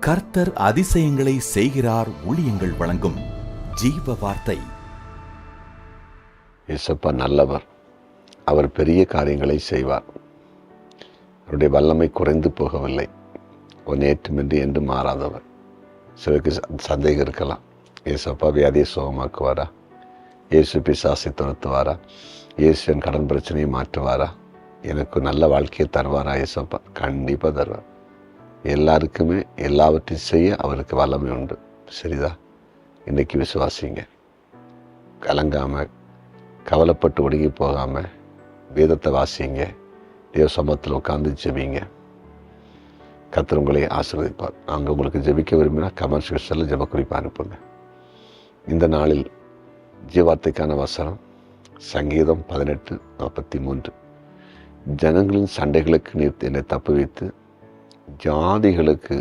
கர்த்தர் அதிசயங்களை செய்கிறார். ஊழியங்கள் வழங்கும் ஜீவ வார்த்தை. இயேசப்பா நல்லவர், அவர் பெரிய காரியங்களை செய்வார். அவருடைய வல்லமை குறைந்து போகவில்லை. ஒரு நேற்றுமின்றி என்று மாறாதவர். சிலருக்கு சந்தேகம் இருக்கலாம், இயேசப்பா வியாதியை சுகமாக்குவாரா, இயேசு பிசாசை துரத்துவாரா, இயேசு என் கடன் பிரச்சனையை மாற்றுவாரா, எனக்கு நல்ல வாழ்க்கையை தருவாரா? இயேசப்பா கண்டிப்பாக தருவார். எல்லாருக்குமே எல்லாவற்றையும் செய்ய அவருக்கு வல்லமை உண்டு. சரிதா? இன்னைக்கு விசுவாசிங்க. கலங்காமல், கவலைப்பட்டு ஒடுங்கி போகாமல் வேதத்தை வாசிங்க. தேவ சமூகத்தில் உட்கார்ந்து ஜெபிங்க. கர்த்தர் உங்களை ஆசீர்வதிப்பார். நாங்கள் உங்களுக்கு ஜெபிக்க விரும்பினா கமெண்ட் செக்ஷனில் ஜெப குறிப்பு அனுப்புங்க. இந்த நாளில் ஜீவார்த்தைக்கான வசனம் சங்கீதம் 18:43. ஜனங்களின் சண்டைகளுக்கு நீர் என்னை தப்புவித்து ஜாதிகளுக்கு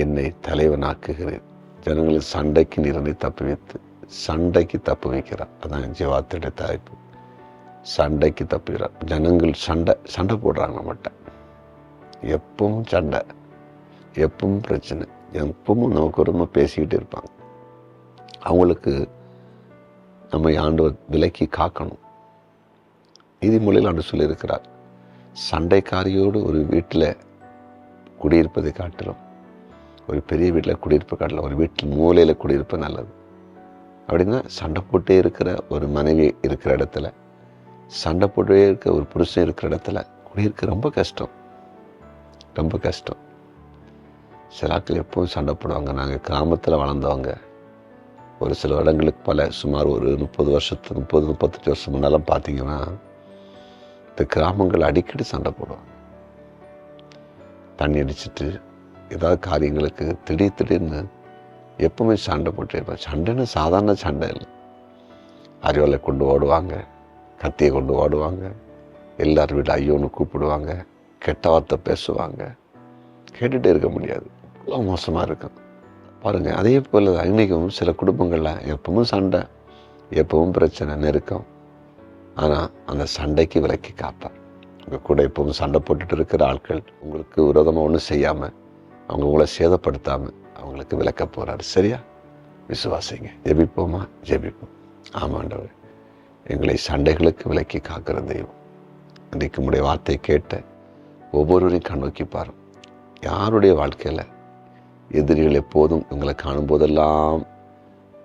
என்னை தலைவனாக்குகிறேன். ஜனங்களின் சண்டைக்கு நீர் என்னை தப்புவித்து, சண்டைக்கு தப்பு வைக்கிறார். அதான் ஜீவார்த்தையுடைய தலைப்பு. சண்டைக்கு தப்புகிறார். ஜனங்கள் சண்டை போடுறாங்க. நம்மகிட்ட எப்பவும் சண்டை, எப்பவும் பிரச்சனை, எப்பவும் நமக்கு ஒரு பேசிக்கிட்டு இருப்பாங்க. அவங்களுக்கு நம்ம ஆண்டவர் விலக்கி காக்கணும். நீதிமொழியில் ஆண்டு சொல்லியிருக்கிறார், சண்டைக்காரியோடு ஒரு வீட்டில் குடியிருப்பதை காட்டிலும், ஒரு பெரிய வீட்டில் குடியிருப்பை காட்டிலும் ஒரு வீட்டில் மூலையில் குடியிருப்பது நல்லது. அப்படின்னா சண்டை போட்டே இருக்கிற ஒரு மனைவி இருக்கிற இடத்துல, சண்டை போட்டே இருக்க ஒரு புருஷன் இருக்கிற இடத்துல குடியிருக்க ரொம்ப கஷ்டம், ரொம்ப கஷ்டம். சில ஆட்கள் எப்பவும் சண்டை போடுவாங்க. நாங்கள் கிராமத்தில் வளர்ந்தவங்க. ஒரு சில இடங்களுக்கு சுமார் ஒரு 30-35 வருஷம் முன்னெல்லாம் பார்த்தீங்கன்னா இந்த கிராமங்கள் அடிக்கடி சண்டை போடுவாங்க. தண்ணி அடிச்சுட்டு ஏதாவது காரியங்களுக்கு திடீர்னு எப்பவுமே சண்டை போட்டே இருப்பாங்க. சண்டைன்னு சாதாரண சண்டை இல்லை. அறிவாலை கொண்டு ஓடுவாங்க, கத்தியை கொண்டு ஓடுவாங்க, எல்லார் வீட்டு ஐயோன்னு கூப்பிடுவாங்க, கெட்ட வார்த்தை பேசுவாங்க. கேட்டுகிட்டே இருக்க முடியாது, அவ்வளோ மோசமாக இருக்கும் பாருங்கள். அதே போல் தான் இன்றைக்கும் சில குடும்பங்களில் எப்பவும் சண்டை, எப்பவும் பிரச்சனை, நெருக்கம். ஆனால் அந்த சண்டைக்கு விலக்கி காப்பார். உங்கள் கூட எப்பவும் சண்டை போட்டுட்டு இருக்கிற ஆட்கள் உங்களுக்கு விரோதமாக ஒன்றும் செய்யாமல், அவங்க உங்களை சேதப்படுத்தாமல் அவங்களுக்கு விலக்க போகிறாரு. சரியா? விசுவாசிங்க. ஜெபிப்போமா? ஜெபிப்போம். ஆமாண்டவர், எங்களை சண்டைகளுக்கு விலக்கி காக்கிற தெய்வம். இன்றைக்கு உங்களுடைய வார்த்தையை கேட்ட ஒவ்வொருவரையும் கண்ணோக்கி பாரும். யாருடைய வாழ்க்கையில் எதிரிகள் எப்போதும் இவங்களை காணும் போதெல்லாம்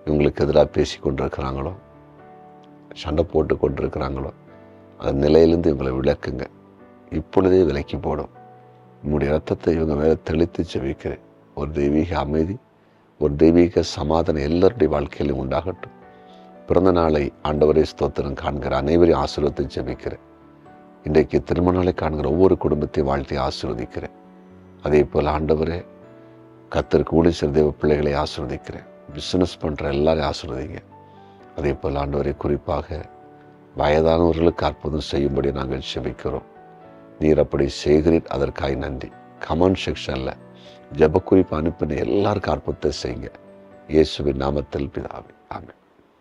இவங்களுக்கு எதிராக பேசி கொண்டிருக்கிறாங்களோ, சண்டை போட்டு கொண்டிருக்கிறாங்களோ, அந்த நிலையிலேருந்து இவங்களை விளக்குங்க. இப்பொழுதே விலக்கி போடும். உங்களுடைய ரத்தத்தை இவங்க மேலே தெளித்து ஜெபிக்கிறேன். ஒரு தெய்வீக அமைதி, ஒரு தெய்வீக சமாதானம் எல்லாருடைய வாழ்க்கையிலும் உண்டாகட்டும். பிறந்த நாளை ஆண்டவரே ஸ்தோத்திரம் காண்கிற அனைவரையும் ஆசீர்வதித்து ஜெபிக்கிறேன். இன்றைக்கு திருமண நாளை காண்கிற ஒவ்வொரு குடும்பத்தையும் வாழ்த்தி ஆசீர்வதிக்கிறேன். அதே போல் ஆண்டவரே, கர்த்தருக்கு ஊழியம் செய்கிற தேவ பிள்ளைகளை ஆசீர்வதிக்கிறேன். பிஸ்னஸ் பண்ணுற எல்லாரையும் ஆசீர்வதிங்க. அதே போல் ஆண்டவரை, குறிப்பாக வயதானவர்களுக்கு அற்புதம் செய்யும்படி நாங்கள் ஜெபிக்கிறோம். நீர் அப்படி செய்கிறீர், அதற்காக நன்றி. கமெண்ட் செக்ஷனில் ஜெப குறிப்பு அனுப்பின எல்லாருக்கும் அற்புதத்தை செய்யுங்க. இயேசுவின் நாமத்தில் பிதாவே, ஆமென்.